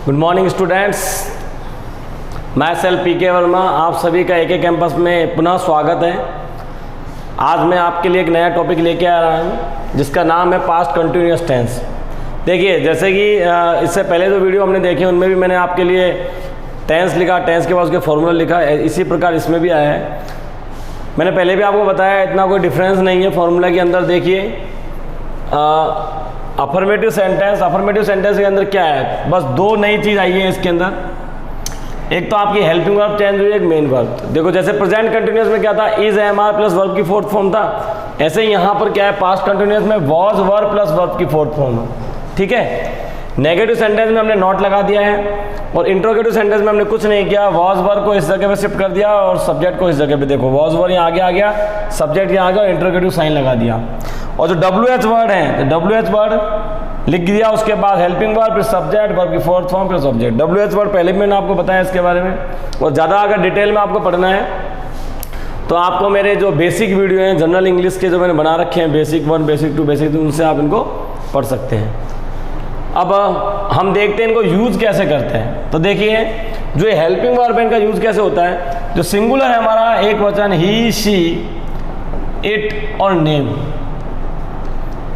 Good morning students, मैं self P के वर्मा आप सभी का एक कैंपस में पुनः स्वागत है। आज मैं आपके लिए एक नया टॉपिक लेके आ रहा हूँ जिसका नाम है पास्ट कंटिन्यूअस टेंस। देखिए, जैसे कि इससे पहले जो वीडियो हमने देखे उनमें भी मैंने आपके लिए टेंस लिखा, टेंस के बाद उसके फॉर्मूला लिखा, इसी प्रकार इसमें भी आया है। मैंने पहले भी आपको बताया इतना कोई डिफरेंस नहीं है फॉर्मूला के अंदर। देखिए, अफर्मेटिव सेंटेंस के अंदर क्या है, बस दो नई चीज़ आई है इसके अंदर। एक तो आपकी हेल्पिंग वर्ब चेंज हुई, एक मेन वर्ब। देखो, जैसे प्रेजेंट कंटिन्यूअस में क्या था, is am are plus verb की फोर्थ फॉर्म था, ऐसे ही यहाँ पर क्या है, पास्ट कंटिन्यूअस में वॉज वर्ब प्लस वर्ब की फोर्थ फॉर्म है। ठीक है। नेगेटिव सेंटेंस में हमने नॉट लगा दिया है और इंट्रोगेटिव सेंटेंस में हमने कुछ नहीं किया, वॉज वर्ब को इस जगह पे शिफ्ट कर दिया और सब्जेक्ट को इस जगह पे। देखो, वॉज वर्ब यहाँ आगे आ गया, सब्जेक्ट यहाँ आ गया और इंट्रोगेटिव साइन लगा दिया। और जो WH वर्ड है तो WH वर्ड लिख दिया, उसके बाद हेल्पिंग वर्ब, फिर सब्जेक्ट, वर्ब की फोर्थ फॉर्म, फिर सब्जेक्ट। WH वर्ड पहले भी मैंने आपको बताया इसके बारे में, और ज़्यादा अगर डिटेल में आपको पढ़ना है तो आपको मेरे जो बेसिक वीडियो हैं जनरल इंग्लिश के जो मैंने बना रखे हैं, बेसिक 1, बेसिक 2, बेसिक 3, उनसे आप इनको पढ़ सकते हैं। अब हम देखते हैं इनको यूज़ कैसे करते हैं। तो देखिए, जो हेल्पिंग वर्ब है इनका यूज़ कैसे होता है। जो सिंगुलर है हमारा एक वचन, ही, शी, इट और नेम,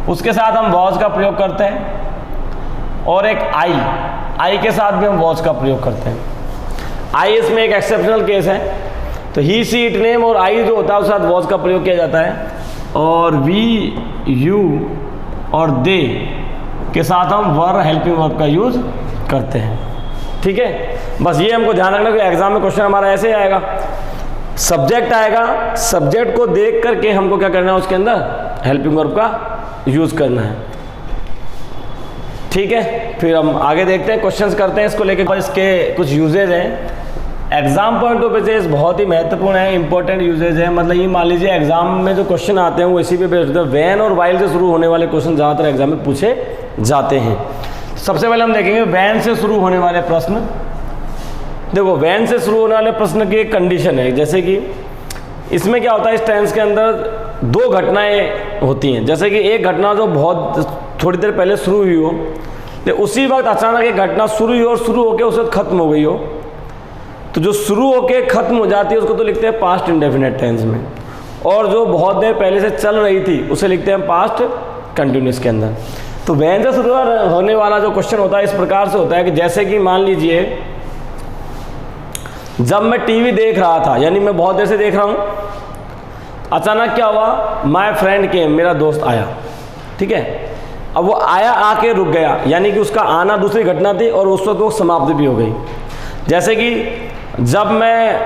उसके साथ हम वॉज का प्रयोग करते हैं। और एक आई के साथ भी हम वॉज का प्रयोग करते हैं। आई इसमें एक एक्सेप्शनल केस है, तो ही, शी, इट, नेम और आई जो होता है उसके साथ वॉज का प्रयोग किया जाता है। और वी, यू और दे के साथ हम वर हेल्पिंग वर्ब का यूज करते हैं। ठीक है, बस ये हमको ध्यान रखना कि एग्जाम में क्वेश्चन हमारा ऐसे आएगा, सब्जेक्ट आएगा, सब्जेक्ट को देख करके हमको क्या करना है, उसके अंदर हेल्पिंग वर्ब का यूज करना है। ठीक है, फिर हम आगे देखते हैं, क्वेश्चंस करते हैं इसको लेकर। इसके कुछ यूजेज हैं एग्जाम पॉइंट ऑफ व्यू से, बहुत ही महत्वपूर्ण है, इंपॉर्टेंट यूजेज है। मतलब ये मान लीजिए एग्जाम में जो क्वेश्चन आते हैं वो इसी पे बेस्ड होते हैं। वैन और वाइल से शुरू होने वाले क्वेश्चन ज़्यादातर एग्जाम में पूछे जाते हैं। सबसे पहले हम देखेंगे वैन से शुरू होने वाले प्रश्न। देखो, वैन से शुरू होने वाले प्रश्न की एक कंडीशन है, जैसे कि इसमें क्या होता है, इस टेंस के अंदर दो घटनाएं होती हैं। जैसे कि एक घटना जो बहुत थोड़ी देर पहले शुरू हुई हो, तो उसी वक्त अचानक एक घटना शुरू हुई और शुरू होकर उस वक्त खत्म हो गई हो, तो जो शुरू होके खत्म हो जाती है उसको तो लिखते हैं पास्ट इंडेफिनिट टेंस में। और जो बहुत देर पहले से चल रही थी उसे लिखते हैं पास्ट कंटिन्यूअस के अंदर। तो वैन से शुरू होने वाला जो क्वेश्चन होता है इस प्रकार से होता है कि जैसे कि मान लीजिए, जब मैं टीवी देख रहा था, यानी मैं बहुत देर से देख रहा हूँ, अचानक क्या हुआ, माय फ्रेंड केम, मेरा दोस्त आया। ठीक है, अब वो आया, आके रुक गया, यानी कि उसका आना दूसरी घटना थी और उस वक्त वो समाप्ति भी हो गई। जैसे कि जब मैं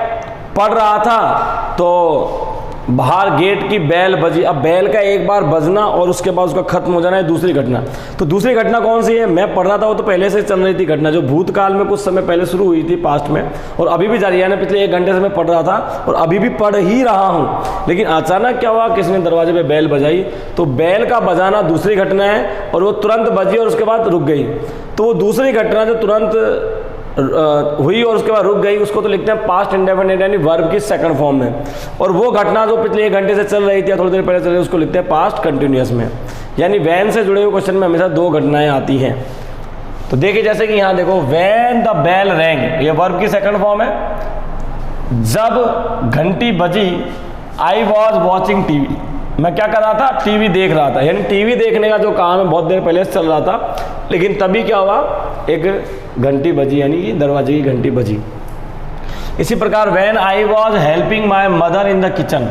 पढ़ रहा था तो बाहर गेट की बेल बजी। अब बेल का एक बार बजना और उसके बाद उसका खत्म हो जाना है दूसरी घटना। तो दूसरी घटना कौन सी है, मैं पढ़ रहा था, वो तो पहले से चल रही थी घटना, जो भूतकाल में कुछ समय पहले शुरू हुई थी पास्ट में, और अभी भी जारी है ना, पिछले 1 घंटे से मैं पढ़ रहा था और अभी भी पढ़ ही रहा हूँ। लेकिन अचानक क्या हुआ, किसी ने दरवाजे पर बेल बजाई, तो बेल का बजाना दूसरी घटना है और वो तुरंत बजी और उसके बाद रुक गई। तो वो दूसरी घटना जो तुरंत हुई और उसके बाद रुक गई, उसको तो लिखते हैं पास्ट इंडेफिनिट, यानी वर्ब की सेकंड फॉर्म में। और वो घटना जो पिछले 1 घंटे से चल रही थी या थोड़ी देर पहले चल रही थी, उसको लिखते हैं पास्ट कंटिन्यूअस में। यानी वैन से जुड़े हुए क्वेश्चन में हमेशा दो घटनाएं आती हैं। तो देखिए, जैसे कि यहाँ देखो, वैन द बेल रैंग, ये वर्ब की सेकंड फॉर्म है। जब घंटी बजी, आई वॉज वॉचिंग टीवी, मैं क्या कर रहा था, टीवी देख रहा था। यानी टीवी देखने का जो काम है बहुत देर पहले से चल रहा था, लेकिन तभी क्या हुआ, एक घंटी बजी, यानी कि दरवाजे की घंटी बजी। इसी प्रकार when I was helping my mother in the kitchen,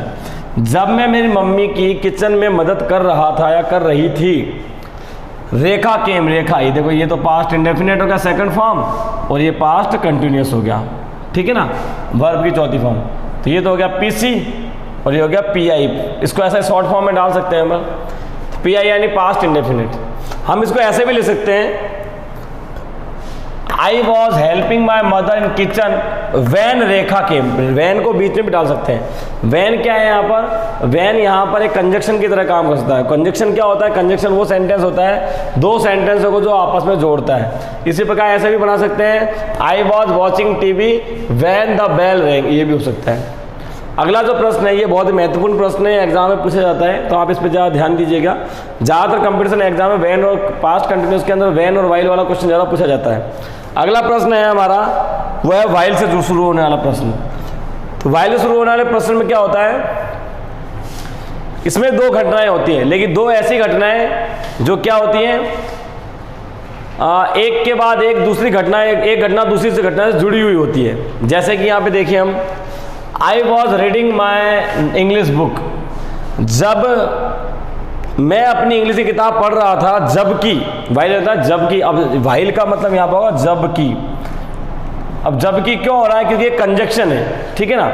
जब मैं मेरी मम्मी की किचन में मदद कर रहा था या कर रही थी। रेखा केम, रेखा आई, देखो ये तो पास्ट इंडेफिनिट हो गया सेकंड फॉर्म, और ये पास्ट कंटिन्यूअस हो गया। ठीक है ना, वर्ब की चौथी फॉर्म। तो ये तो हो गया पीसी और ये हो गया पीआई। इसको ऐसा शॉर्ट फॉर्म में डाल सकते हैं हम, पीआई यानी पास्ट इंडेफिनिट। हम इसको ऐसे भी लिख सकते हैं, I was helping my mother in kitchen when Rekha came. When को बीच में भी डाल सकते हैं। वैन क्या है यहाँ पर, वैन यहाँ पर एक कंजक्शन की तरह काम करता है। कंजक्शन क्या होता है, कंजक्शन वो सेंटेंस होता है दो सेंटेंसों को जो आपस में जोड़ता है। इसी प्रकार ऐसे भी बना सकते हैं, I was watching TV when the bell rang, ये भी हो सकता है। अगला जो प्रश्न है ये बहुत ही महत्वपूर्ण प्रश्न है, एग्जाम में पूछा जाता है, तो आप इस पर ज़्यादा ध्यान दीजिएगा। ज़्यादातर कंपटीशन एग्जाम में वैन और पास्ट कंटिन्यूस के अंदर वैन और वाइल वाला क्वेश्चन ज़्यादा पूछा जाता है। अगला प्रश्न है हमारा, वो है वाइल से जो शुरू होने वाला प्रश्न। तो वाइल से शुरू होने वाले प्रश्न में क्या होता है, इसमें दो घटनाएं होती हैं, लेकिन दो ऐसी घटनाएं जो क्या होती हैं, एक के बाद एक दूसरी घटना, एक घटना दूसरी से घटना से जुड़ी हुई होती है। जैसे कि यहाँ पे देखिए हम, I was reading my English book, जब मैं अपनी इंग्लिश की किताब पढ़ रहा था, जबकि वाइल होता है जबकि। अब वाइल का मतलब यहाँ पर होगा जबकि। अब जबकि क्यों हो रहा है, क्योंकि ये कंजक्शन है, ठीक है ना।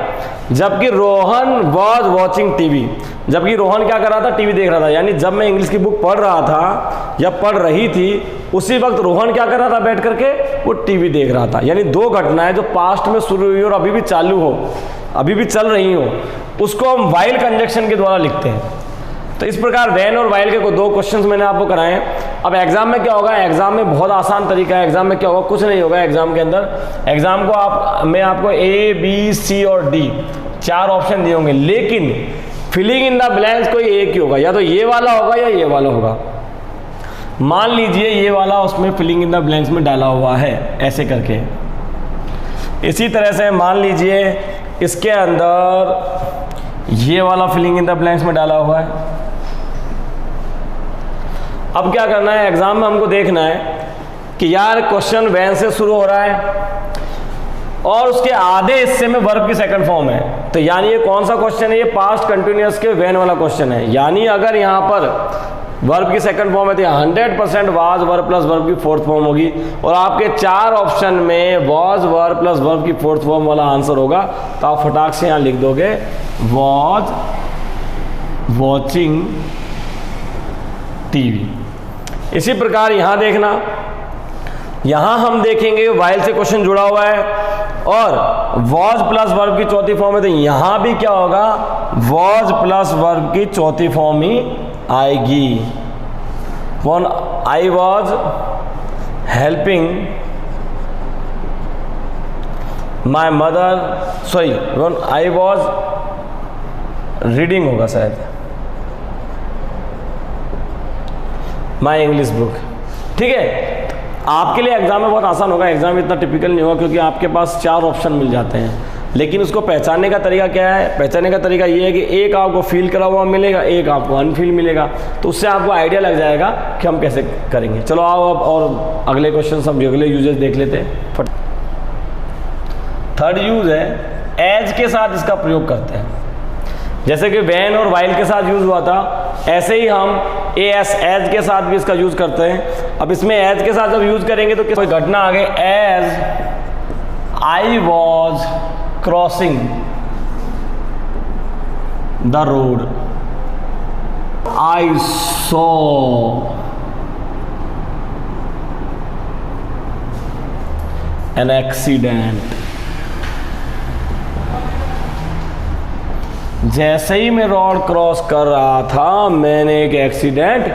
जबकि रोहन वॉज वॉचिंग टीवी, जबकि रोहन क्या कर रहा था, टीवी देख रहा था। यानी जब मैं इंग्लिश की बुक पढ़ रहा था या पढ़ रही थी, उसी वक्त रोहन क्या कर रहा था, बैठ करके वो टीवी देख रहा था। यानी दो घटनाएं जो पास्ट में शुरू हुई और अभी भी चालू हो, अभी भी चल रही हो, उसको हम वाइल कंजक्शन के द्वारा लिखते हैं। तो इस प्रकार व्हेन और वाइल के दो क्वेश्चंस मैंने आपको कराए हैं। अब एग्जाम में क्या होगा, एग्जाम में बहुत आसान तरीका है। एग्जाम में क्या होगा, कुछ नहीं होगा एग्जाम के अंदर। एग्जाम को मैं आपको ए बी सी और डी 4 ऑप्शन दिए होंगे, लेकिन फिलिंग इन द ब्लैंक्स कोई एक ही होगा, या तो ये वाला होगा या ये वाला होगा। मान लीजिए ये वाला उसमें फिलिंग इन द ब्लैंक्स में डाला हुआ है, ऐसे करके। इसी तरह से मान लीजिए इसके अंदर ये वाला फिलिंग इन द ब्लैंक्स में डाला हुआ है। अब क्या करना है, एग्जाम में हमको देखना है कि यार क्वेश्चन व्हेन से शुरू हो रहा है और उसके आधे हिस्से में वर्ब की सेकंड फॉर्म है। तो यानी ये कौन सा क्वेश्चन है, ये पास्ट कंटिन्यूअस के व्हेन वाला क्वेश्चन है। यानी अगर यहाँ पर वर्ब की सेकंड फॉर्म है तो 100% वाज वर्ब प्लस वर्ब की फोर्थ फॉर्म होगी, और आपके 4 ऑप्शन में वाज वर्ब प्लस वर्ब की फोर्थ फॉर्म वाला आंसर होगा। तो आप फटाक से यहाँ लिख दोगे वाज वॉचिंग टीवी। इसी प्रकार यहाँ देखना, यहाँ हम देखेंगे वाइल से क्वेश्चन जुड़ा हुआ है और वॉज प्लस वर्ब की चौथी फॉर्म है, तो यहाँ भी क्या होगा, वॉज प्लस वर्ब की चौथी फॉर्म ही आएगी। One I was helping my mother, sorry one I was reading होगा शायद, माई इंग्लिश बुक। ठीक है, आपके लिए एग्जाम में बहुत आसान होगा। एग्जाम में इतना टिपिकल नहीं होगा क्योंकि आपके पास 4 ऑप्शन मिल जाते हैं, लेकिन उसको पहचानने का तरीका क्या है, पहचानने का तरीका ये है कि एक आपको फील करा हुआ मिलेगा, एक आपको अनफील मिलेगा, तो उससे आपको आइडिया लग जाएगा कि हम कैसे करेंगे। चलो आओ अब और अगले क्वेश्चन सब अगले यूजेस देख लेते हैं। थर्ड यूज है एज के साथ इसका प्रयोग करते हैं। जैसे कि व्हेन और वाइल के साथ यूज हुआ था, ऐसे ही हम एज के साथ भी इसका यूज करते हैं। अब इसमें एज के साथ जब यूज करेंगे तो कोई घटना आ गई, as I was crossing the road, I saw an accident. जैसे ही मैं रोड क्रॉस कर रहा था मैंने एक एक्सीडेंट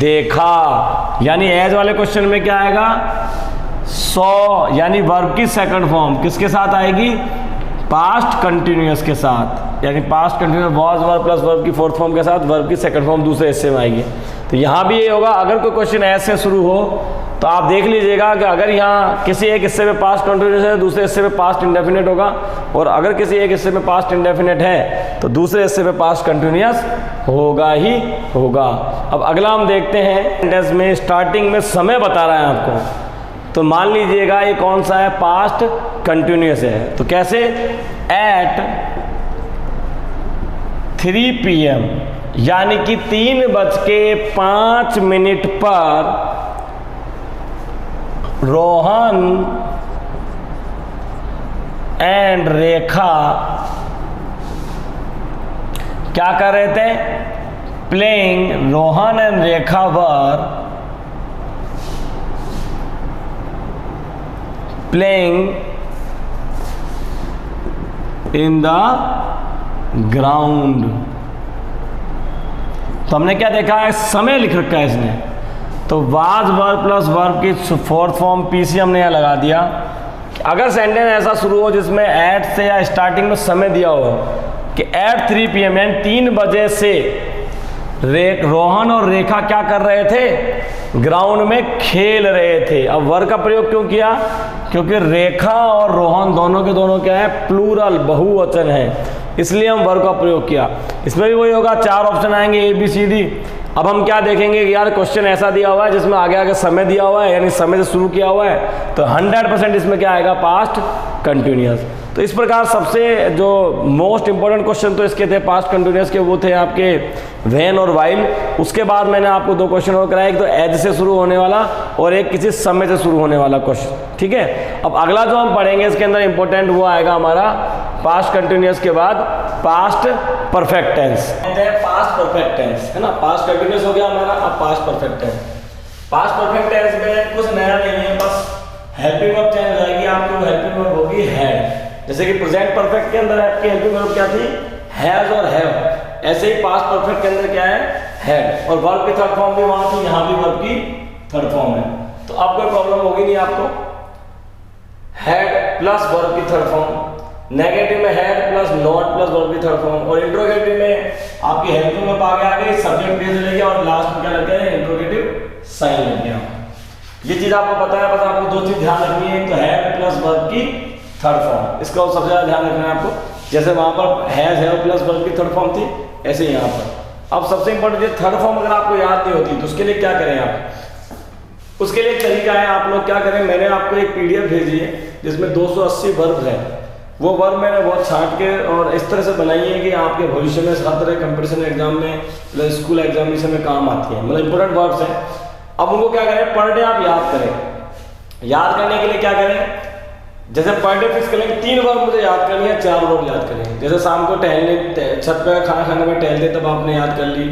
देखा। यानी एज वाले क्वेश्चन में क्या आएगा, सॉ, यानी वर्ब की सेकंड फॉर्म किसके साथ आएगी, पास्ट कंटिन्यूअस के साथ। यानी past continuous was verb plus verb की फोर्थ फॉर्म के साथ वर्ब की सेकंड फॉर्म दूसरे हिस्से में आएगी। तो यहाँ भी ये होगा, अगर कोई क्वेश्चन एज से शुरू हो तो आप देख लीजिएगा कि अगर यहाँ किसी एक हिस्से में पास्ट कंटिन्यूअस है, दूसरे हिस्से में पास्ट इंडेफिनिट होगा, और अगर किसी एक हिस्से में पास्ट इंडेफिनिट है तो दूसरे हिस्से में पास्ट कंटिन्यूअस होगा ही होगा। अब अगला हम देखते हैं, सेंटेंस में स्टार्टिंग में समय बता रहा है आपको, तो मान लीजिएगा ये कौन सा है, पास्ट कंटिन्यूअस है। तो कैसे, एट 3 PM, यानी कि 3:05 पर रोहन एंड रेखा क्या कर रहे थे, playing, Rohan and Rekha were playing in the ground. तो हमने क्या देखा है, समय लिख रखा है इसने, तो वाज वर्ब प्लस वर्ब की फोर्थ फॉर्म पीसी हमने यहाँ लगा दिया। अगर सेंटेंस ऐसा शुरू हो जिसमें एट से या स्टार्टिंग में समय दिया हो कि एट 3 PM यानी 3 बजे से रोहन और रेखा क्या कर रहे थे? ग्राउंड में खेल रहे थे। अब वर का प्रयोग क्यों किया? क्योंकि रेखा और रोहन दोनों के दोनों क्या है? प्लूरल, बहुवचन है, इसलिए हम वर का प्रयोग किया। इसमें भी वही होगा, 4 ऑप्शन आएंगे ए बी सी डी। अब हम क्या देखेंगे कि यार क्वेश्चन ऐसा दिया हुआ है जिसमें आगे आगे समय दिया हुआ है, यानी समय से शुरू किया हुआ है, तो 100% इसमें क्या आएगा? Past continuous. तो इस प्रकार सबसे जो मोस्ट इंपॉर्टेंट क्वेश्चन तो इसके थे पास्ट कंटिन्यूअस के, वो थे आपके व्हेन और व्हाइल। उसके बाद मैंने आपको 2 क्वेश्चन और कराया, एक तो एज से शुरू होने वाला और एक किसी समय से शुरू होने वाला क्वेश्चन, ठीक है। अब अगला जो हम पढ़ेंगे इसके अंदर इंपॉर्टेंट वो आएगा हमारा पास्ट कंटिन्यूअस के बाद past perfect tense. Past perfect tense है ना, पास्ट कंटिन्यूअस हो गया हमारा, अब past perfect tense. Past perfect tense में कुछ नया नहीं है, बस हेल्पिंग वर्ब चेंज हो जाएगी आपकी, वो हेल्पिंग वर्ब होगी हैड। जैसे कि प्रेजेंट परफेक्ट के अंदर आपकी हेल्पिंग वर्ब क्या थी? हैज और हैव। ऐसे ही पास्ट परफेक्ट के अंदर क्या है? हैड। और वर्ब की थर्ड फॉर्म भी वहां थी, यहां भी वर्ब की थर्ड फॉर्म है, तो अब कोई प्रॉब्लम होगी नहीं आपको। हैड प्लस वर्ब की थर्ड फॉर्म, नेगेटिव में had plus not plus verb की थर्ड फॉर्म, और इंट्रोगेटिव में आपकी हेल्पिंग वर्ब आगे आ गई, सब्जेक्ट बेस ले गया और लास्ट में क्या लग गया? इंट्रोगेटिव साइन लग गया। ये चीज आपको पता है, बस आपको 2 चीज ध्यान रखनी है, तो हैड प्लस वर्ब की थर्ड फॉर्म, इसका सबसे ज्यादा ध्यान रखना है आपको। जैसे वहां पर हैज हैव प्लस वर्ब की थर्ड फॉर्म थी, ऐसे यहाँ पर। अब सबसे इंपॉर्टेंट ये थर्ड फॉर्म अगर आपको याद नहीं होती तो उसके लिए क्या करें आप? उसके लिए एक तरीका है, आप लोग क्या करें, मैंने आपको एक पीडीएफ भेजी है जिसमें 280 वर्ब है। वो वर्ब मैंने बहुत छांट के और इस तरह से बनाई है कि आपके भविष्य में हर तरह कंपटीशन एग्जाम में, स्कूल एग्जामिनेशन में काम आती है, मतलब इंपॉर्टेंट वर्ब्स हैं। अब उनको क्या करें? पर डे आप याद करें। याद करने के लिए क्या करें? जैसे पर डे फिक्स करेंगे, 3 वर्ब मुझे याद करनी है, 4 वर्ब याद करेंगे। जैसे शाम को टहलने, छत पे खाना खाने में टहलते तब आपने याद कर ली,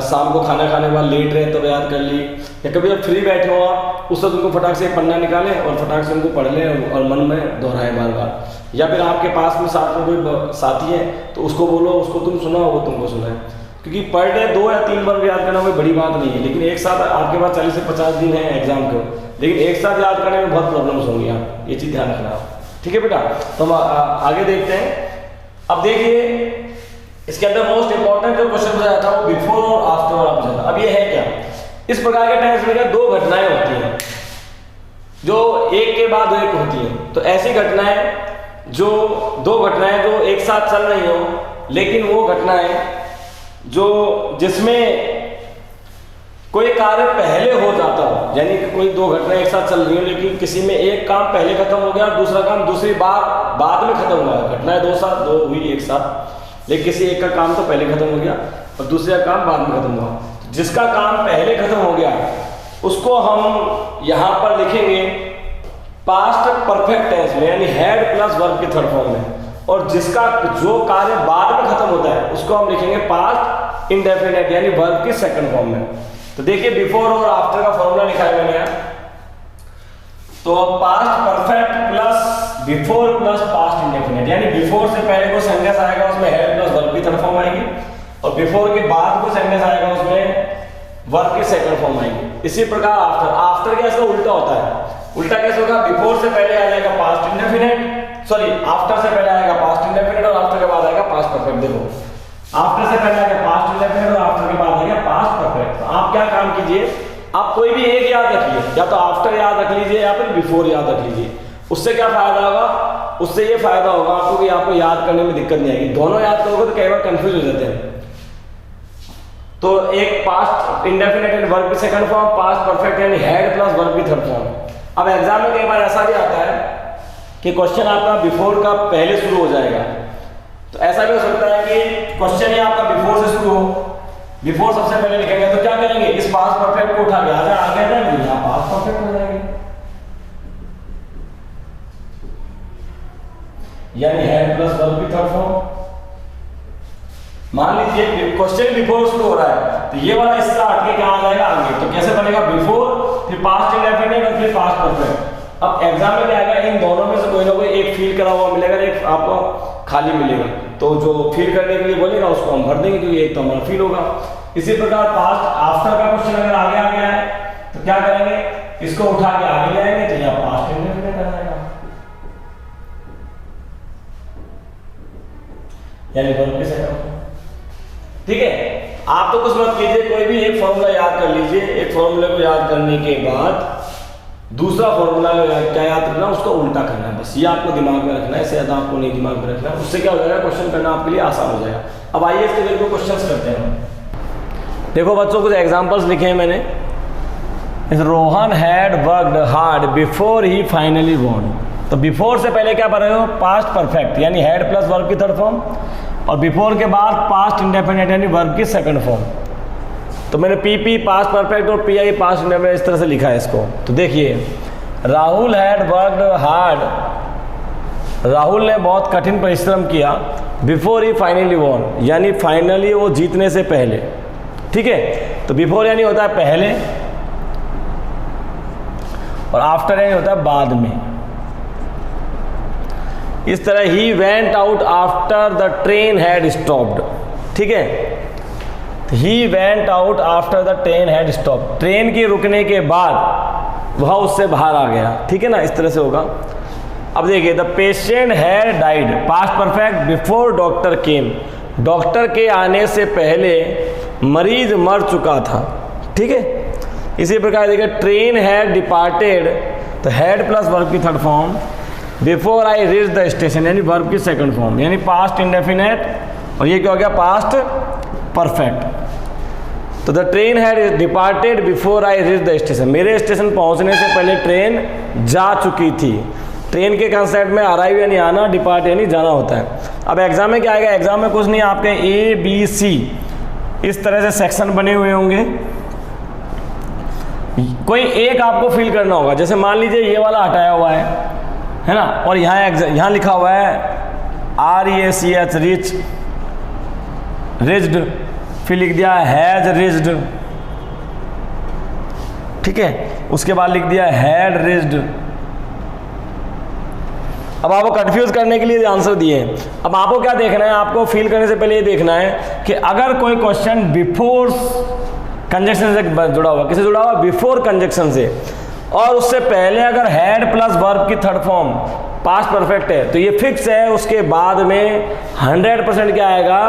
शाम को खाना खाने के बाद लेट रहे तब याद कर ली, या कभी जब फ्री बैठे हो आप उस वक्त उनको फटाक से पन्ना निकालें और फटाक से उनको पढ़ लें और मन में दोहराएं बार बार। या फिर आपके पास में साथ में कोई साथी है तो उसको बोलो, उसको तुम सुनाओ, वो तुमको सुनाए। क्योंकि पर डे 2 या 3 वर्ब याद करना कोई बड़ी बात नहीं है, लेकिन एक साथ आपके पास 40 से 50 दिन है एग्जाम को, लेकिन एक साथ याद करने में बहुत प्रॉब्लम्स होंगी, आप ये चीज़ ध्यान रखना आप, ठीक है बेटा। तो हम आगे देखते हैं। अब देखिए इसके अंदर मोस्ट इंपॉर्टेंट जो क्वेश्चन पूछा जाता है वो बिफोर और आफ्टर वाला पूछा जाता है। अब ये है क्या? इस प्रकार के टेंस में 2 घटनाएं होती हैं जो एक के बाद एक होती हैं। तो ऐसी घटनाएं जो 2 घटनाएं जो एक साथ चल रही हो, लेकिन वो घटनाएं जो जिसमें कोई कार्य पहले हो जाता हो, यानी कि कोई 2 घटनाएं एक साथ चल रही हो लेकिन किसी में एक काम पहले खत्म हो गया और दूसरा काम दूसरी बार बाद में खत्म हुआ। घटनाएं 2 हुई एक साथ, लेकिन किसी एक का काम तो पहले खत्म हो गया और दूसरे का काम बाद में खत्म हुआ। तो जिसका काम पहले खत्म हो गया उसको हम यहाँ पर लिखेंगे पास्ट परफेक्ट टेंस में, यानी हैड प्लस वर्ब की थर्ड फॉर्म में, और जिसका जो कार्य बाद में खत्म होता है उसको हम लिखेंगे पास्ट इंडेफिनिट यानी वर्ब की सेकंड फॉर्म में। तो देखिए बिफोर और आफ्टर का फॉर्मूला लिखा है मैंने यहाँ। तो past perfect plus before plus past indefinite, यानी बिफोर से पहले को सेंटेंस आएगा उसमें हैड प्लस वर्ब की थर्ड फॉर्म आएगी, और बिफोर के बाद को सेंटेंस आएगा उसमें वर्ब की सेकंड फॉर्म आएगी। इसी प्रकार आफ्टर क्या इसका उल्टा होता है। उल्टा कैसे होगा? बिफोर से पहले आ जाएगा पास्ट इंडेफिनिट, सॉरी आफ्टर से पहले आएगा पास्ट इंडेफिनिट और आफ्टर के बाद आएगा पास्ट परफेक्ट। देखो आफ्टर से पहले आएगा पास्ट इंडेफिनिट और आफ्टर के बाद आएगा पास्ट परफेक्ट। तो आप क्या काम कीजिए, आप कोई भी एक याद रखिए, या तो आफ्टर याद रख लीजिए या फिर बिफोर याद रख लीजिए। उससे क्या फायदा होगा? उससे ये फायदा होगा आपको कि आपको याद करने में दिक्कत नहीं आएगी। दोनों याद करोगे तो कई बार कंफ्यूज हो जाते हैं। तो एक पास्ट इंडेफिनिट एंड वर्ब की सेकंड फॉर्म, पास्ट परफेक्ट यानी हैड प्लस वर्ब की थर्ड फॉर्म। अब एग्जाम में कई बार ऐसा भी आता है कि क्वेश्चन आपका बिफोर का पहले शुरू हो जाएगा। तो ऐसा भी हो सकता है कि क्वेश्चन ही आपका बिफोर से शुरू हो, बिफोर सबसे पहले लिखेंगे तो क्या करेंगे, इस पास्ट परफेक्ट को उठा के आगे जाएंगे, यहाँ पास्ट परफेक्ट हो जाएंगे, यानी हैड प्लस वर्ब की थर्ड फॉर्म। मान लीजिए क्वेश्चन बिफोर शुरू हो रहा है तो ये वाला हिस्सा हट के क्या आ जाएगा आगे। तो कैसे बनेगा? बिफोर फिर पास्ट इंडेफिनिट और फिर पास्ट परफेक्ट। अब एग्जाम में क्या आएगा, इन दोनों में से कोई ना कोई एक फिल करा हुआ मिलेगा, एक आपको खाली मिलेगा। तो जो फिल करने के लिए बोलेगा उसको हम भर देंगे क्योंकि एक तो हमारा फिल होगा। इसी प्रकार पास्ट आफ्टर का क्वेश्चन अगर आगे आ गया है तो क्या करेंगे, इसको उठा के आगे ले आएंगे तो यहाँ पास्ट इंडेफिनिट आ जाएगा, यानी वर्ब के सेकंड। ठीक है। आप तो कुछ मत कीजिए, कोई भी एक फॉर्मूला याद कर लीजिए। एक फॉर्मूले को याद करने के बाद दूसरा फॉर्मूला क्या याद रखना, उसको उल्टा करना है, बस ये आपको दिमाग में रखना है, इससे ज़्यादा आपको नहीं दिमाग में रखना है। उससे क्या हो जाएगा, क्वेश्चन करना आपके लिए आसान हो जाएगा। अब आइए इसके लिए क्वेश्चन करते हैं। देखो बच्चों, कुछ एग्जाम्पल्स लिखे हैं मैंने। Rohan had worked hard before he finally won. तो बिफोर से पहले क्या पढ़ रहे हो, पास्ट परफेक्ट, यानी हैड प्लस वर्ब की थर्ड फॉर्म, और बिफोर के बाद पास्ट इंडेफिनिट यानी वर्ब की सेकंड फॉर्म। तो मैंने पीपी पास्ट परफेक्ट और पीआई पास्ट इंडेफिनिट इस तरह से लिखा है इसको। तो देखिए, Rahul had worked hard, Rahul ने बहुत कठिन परिश्रम किया, बिफोर ही फाइनली वॉन, यानी फाइनली वो जीतने से पहले। ठीक है, तो बिफोर यानी होता है पहले, और आफ्टर यानी होता है बाद में। इस तरह he went out after the train had stopped. ठीक है, he went out after the train had stopped, train के रुकने के बाद वह उससे बाहर आ गया। ठीक है ना, इस तरह से होगा। अब देखिए, the patient had died, past perfect, before doctor came, doctor के आने से पहले मरीज मर चुका था। ठीक है, इसी प्रकार देखिए, ट्रेन हैड डिपार्टेड, तो हैड प्लस वर्ब की third form, before I reach the station यानी वर्ब की सेकंड फॉर्म, यानी पास्ट इंडेफिनेट, और ये क्या हो गया, पास्ट परफेक्ट। तो the train had departed before I reach the station, मेरे स्टेशन पहुंचने से पहले ट्रेन जा चुकी थी। ट्रेन के कंसेप्ट में अराइव यानी आना, डिपार्ट यानी जाना होता है। अब एग्जाम में क्या आएगा, एग्जाम में कुछ नहीं, आपके ए बी सी इस तरह से सेक्शन बने हुए होंगे, कोई एक आपको फिल करना होगा। जैसे मान लीजिए ये वाला हटाया हुआ है ना, और यहाँ लिखा हुआ है REACH रिच, रिच्ड, फिर लिख दिया हैज रिच्ड। ठीक है, उसके बाद लिख दिया हैड रिच्ड। अब आपको कंफ्यूज करने के लिए आंसर दिए। अब आपको क्या देखना है, आपको फिल करने से पहले ये देखना है कि अगर कोई क्वेश्चन बिफोर कंजक्शन से जुड़ा हुआ, किससे जुड़ा हुआ, बिफोर कंजक्शन से, और उससे पहले अगर हैड प्लस वर्ब की थर्ड फॉर्म पास्ट परफेक्ट है, तो ये फिक्स है, उसके बाद में 100% क्या आएगा,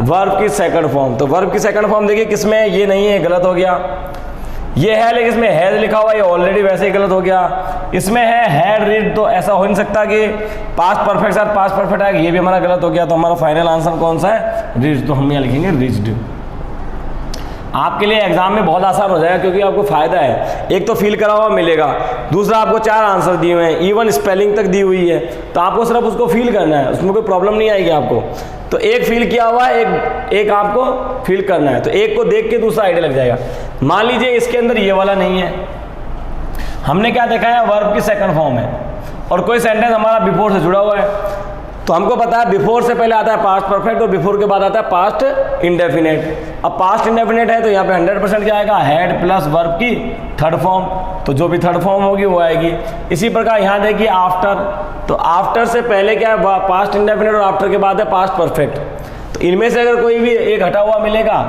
वर्ब की सेकंड फॉर्म। तो वर्ब की सेकंड फॉर्म देखिए किसमें, ये नहीं है, गलत हो गया। ये है, लेकिन इसमें हैज लिखा हुआ, ये ऑलरेडी वैसे ही गलत हो गया। इसमें है हैड रीड, तो ऐसा हो नहीं सकता कि पास्ट परफेक्ट साथ पास्ट परफेक्ट आएगा, ये भी हमारा गलत हो गया। तो हमारा फाइनल आंसर कौन सा है, रीड। तो हम यहाँ लिखेंगे रीच्ड। आपके लिए एग्जाम में बहुत आसान हो जाएगा, क्योंकि आपको फायदा है, एक तो फील करा हुआ मिलेगा, दूसरा आपको 4 आंसर दिए हुए हैं, इवन स्पेलिंग तक दी हुई है, तो आपको सिर्फ उसको फील करना है, उसमें कोई प्रॉब्लम नहीं आएगी आपको। तो एक फील किया हुआ है, एक आपको फील करना है, तो एक को देख के दूसरा आइडिया लग जाएगा। मान लीजिए इसके अंदर ये वाला नहीं है, हमने क्या देखा है, वर्ब की सेकंड फॉर्म है, और कोई सेंटेंस हमारा बिफोर से जुड़ा हुआ है, तो हमको पता है बिफोर से पहले आता है पास्ट परफेक्ट, और बिफोर के बाद आता है पास्ट इंडेफिनेट। अब पास्ट इंडेफिनेट है, तो यहाँ पे 100% क्या आएगा, हैड प्लस वर्ब की थर्ड फॉर्म, तो जो भी थर्ड फॉर्म होगी वो आएगी। इसी प्रकार यहाँ देखिए आफ्टर, तो आफ्टर से पहले क्या है, पास्ट इंडेफिनेट, और आफ्टर के बाद है पास्ट परफेक्ट। तो इनमें से अगर कोई भी एक हटा हुआ मिलेगा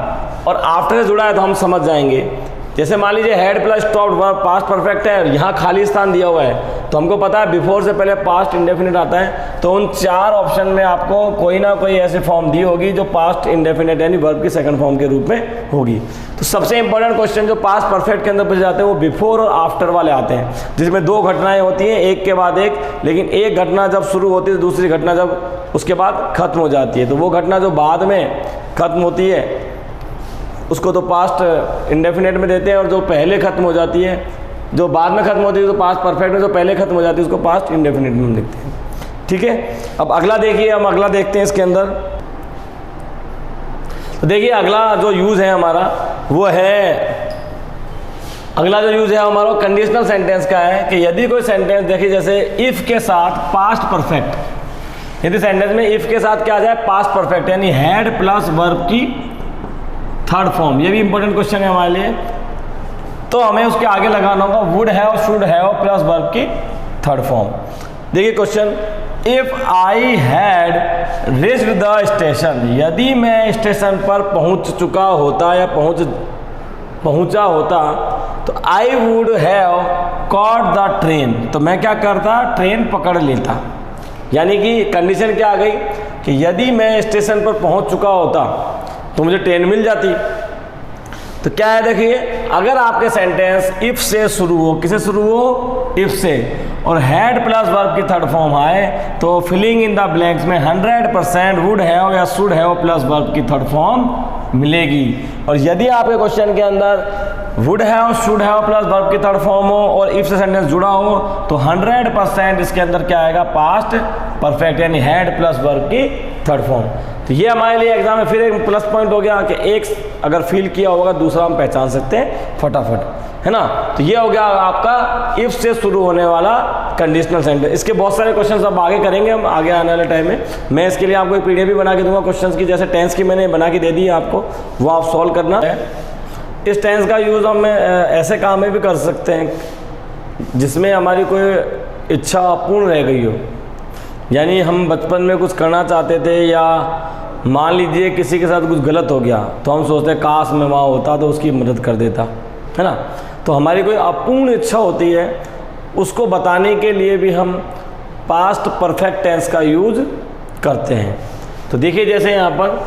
और आफ्टर से जुड़ा है, तो हम समझ जाएंगे। जैसे मान लीजिए had plus stopped verb past perfect है, यहाँ खाली स्थान दिया हुआ है, तो हमको पता है बिफोर से पहले पास्ट इंडेफिनिट आता है, तो उन 4 ऑप्शन में आपको कोई ना कोई ऐसी फॉर्म दी होगी जो पास्ट इंडेफिनिट यानी वर्ब की सेकंड फॉर्म के रूप में होगी। तो सबसे इंपॉर्टेंट क्वेश्चन जो पास्ट परफेक्ट के अंदर पूछे जाते हैं वो बिफोर और आफ्टर वाले आते हैं, जिसमें 2 घटनाएं होती हैं, एक के बाद एक, लेकिन एक घटना जब शुरू होती है, दूसरी घटना जब उसके बाद खत्म हो जाती है। तो वो घटना जो बाद में खत्म होती है उसको तो पास्ट इंडेफिनेट में देते हैं, और जो पहले खत्म हो जाती है, जो बाद में खत्म होती है, तो पास्ट परफेक्ट में, जो पहले खत्म हो जाती है उसको पास्ट इंडेफिनेट में हम लिखते हैं। ठीक है, अब अगला देखिए, हम अगला देखते हैं इसके अंदर। तो देखिए अगला जो यूज़ है हमारा वो है, अगला जो यूज़ है हमारा कंडीशनल सेंटेंस का है कि यदि कोई सेंटेंस देखिए, जैसे इफ़ के साथ पास्ट परफेक्ट, यदि सेंटेंस में इफ़ के साथ क्या आ जाए, पास्ट परफेक्ट, यानी हैड प्लस वर्ब की थर्ड फॉर्म, ये भी इंपॉर्टेंट क्वेश्चन है हमारे लिए, तो हमें उसके आगे लगाना होगा would have, should have plus verb की थर्ड फॉर्म। देखिए question, if I had reached the station, यदि मैं स्टेशन पर पहुंच चुका होता या पहुंचा होता, तो I would have caught the train, तो मैं क्या करता, ट्रेन पकड़ लेता। यानी कि कंडीशन क्या आ गई कि यदि मैं स्टेशन पर पहुंच चुका होता तो मुझे ट्रेन मिल जाती, तो क्या है देखिए, अगर आपके सेंटेंस इफ से शुरू हो, किसे शुरू हो, इफ से, और हैड प्लस वर्ब की थर्ड फॉर्म आए तो फिलिंग इन द ब्लैंक्स में 100% वुड हैव या शुड हैव प्लस वर्ब की थर्ड फॉर्म मिलेगी। और यदि आपके क्वेश्चन के अंदर would have, should have plus verb की थर्ड फॉर्म हो और इफ से सेंटेंस जुड़ा हो तो 100% इसके अंदर क्या आएगा, पास्ट परफेक्ट, यानी हैड प्लस वर्ब की थर्ड फॉर्म। तो ये हमारे लिए एग्जाम में फिर एक प्लस पॉइंट हो गया कि एक अगर फील किया होगा दूसरा हम पहचान सकते हैं फटाफट, है ना। तो ये हो गया आपका इफ से शुरू होने वाला कंडीशनल सेंटेंस। इसके बहुत सारे क्वेश्चंस अब आगे करेंगे हम आगे आने वाले टाइम में। मैं इसके लिए आपको एक पीडीएफ भी बना के दूंगा क्वेश्चंस की, जैसे टेंस की मैंने बना के दे दी है आपको, वो आप सॉल्व करना है। इस टेंस का यूज़ हम ऐसे काम में भी कर सकते हैं जिसमें हमारी कोई इच्छा अपूर्ण रह गई हो, यानी हम बचपन में कुछ करना चाहते थे या मान लीजिए किसी के साथ कुछ गलत हो गया तो हम सोचते हैं काश मैं वहाँ होता तो उसकी मदद कर देता, है ना। तो हमारी कोई अपूर्ण इच्छा होती है, उसको बताने के लिए भी हम पास्ट परफेक्ट टेंस का यूज करते हैं। तो देखिए जैसे यहाँ पर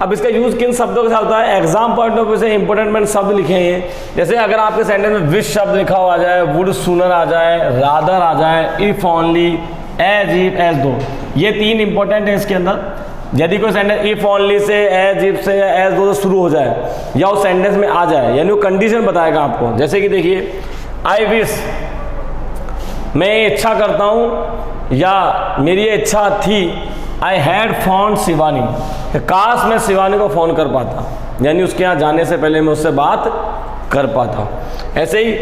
अब इसका यूज़ किन शब्दों के साथ होता है, एग्जाम पॉइंट ऑफ व्यू से इंपॉर्टेंट मैंने शब्द लिखे हैं। जैसे अगर आपके सेंटेंस में विश शब्द लिखा हुआ आ जाए, वुड सूनर आ जाए, रादर आ जाए, if only, as if, as though, ये तीन इंपॉर्टेंट है इसके अंदर। यदि कोई सेंटेंस इफ ओनली से, एज इफ से या एज दो से शुरू हो जाए या उस सेंटेंस में आ जाए, यानी वो कंडीशन बताएगा आपको। जैसे कि देखिए आई विश, मैं इच्छा करता हूँ या मेरी ये इच्छा थी, आई हैड फोन शिवानी, काश मैं शिवानी को फ़ोन कर पाता, यानी उसके यहाँ जाने से पहले मैं उससे बात कर पाता। ऐसे ही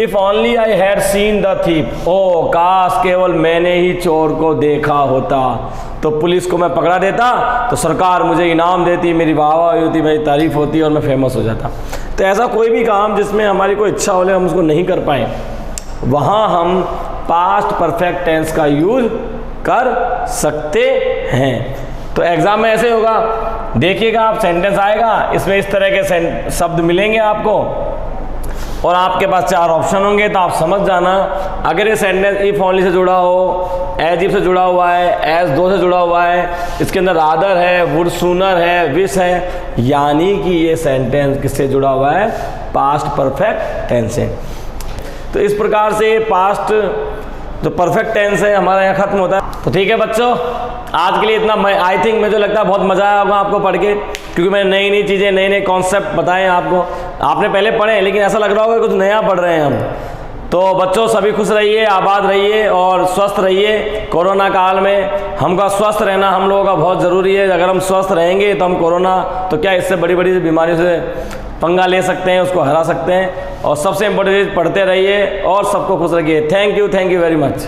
if only I had seen the thief, ओ काश केवल मैंने ही चोर को देखा होता तो पुलिस को मैं पकड़ा देता, तो सरकार मुझे इनाम देती, मेरी वाहवाही होती, मेरी तारीफ होती और मैं फेमस हो जाता। तो ऐसा कोई भी काम जिसमें हमारी कोई इच्छा हो ले हम उसको नहीं कर पाएँ, वहाँ हम पास्ट परफेक्ट टेंस का यूज़ कर सकते हैं। तो एग्जाम में ऐसे होगा, देखिएगा आप सेंटेंस आएगा, इसमें इस तरह के शब्द मिलेंगे आपको और आपके पास चार ऑप्शन होंगे, तो आप समझ जाना अगर ये सेंटेंस इफ ओनली से जुड़ा हो, एज इफ से जुड़ा हुआ है, एज दो से जुड़ा हुआ है, इसके अंदर रादर है, वुड सूनर है, विश है, यानी कि ये सेंटेंस किससे जुड़ा हुआ है, पास्ट परफेक्ट टेंस से। तो इस प्रकार से पास्ट जो परफेक्ट टेंस है हमारा यहाँ खत्म होता है। तो ठीक है बच्चों, आज के लिए इतना। मैं आई थिंक मुझे लगता है बहुत मज़ा आया होगा आपको पढ़ के, क्योंकि मैंने नई नई चीज़ें, नए नए कॉन्सेप्ट बताए हैं आपको। आपने पहले पढ़े हैं लेकिन ऐसा लग रहा होगा कुछ नया पढ़ रहे हैं हम। तो बच्चों सभी खुश रहिए, आबाद रहिए और स्वस्थ रहिए। कोरोना काल में हमका स्वस्थ रहना हम लोगों का बहुत ज़रूरी है। अगर हम स्वस्थ रहेंगे तो हम कोरोना तो क्या इससे बड़ी बड़ी बीमारियों से पंगा ले सकते हैं, उसको हरा सकते हैं। और सबसे इम्पोर्टेंट चीज़, पढ़ते रहिए और सबको खुश रखिए। Thank you very much.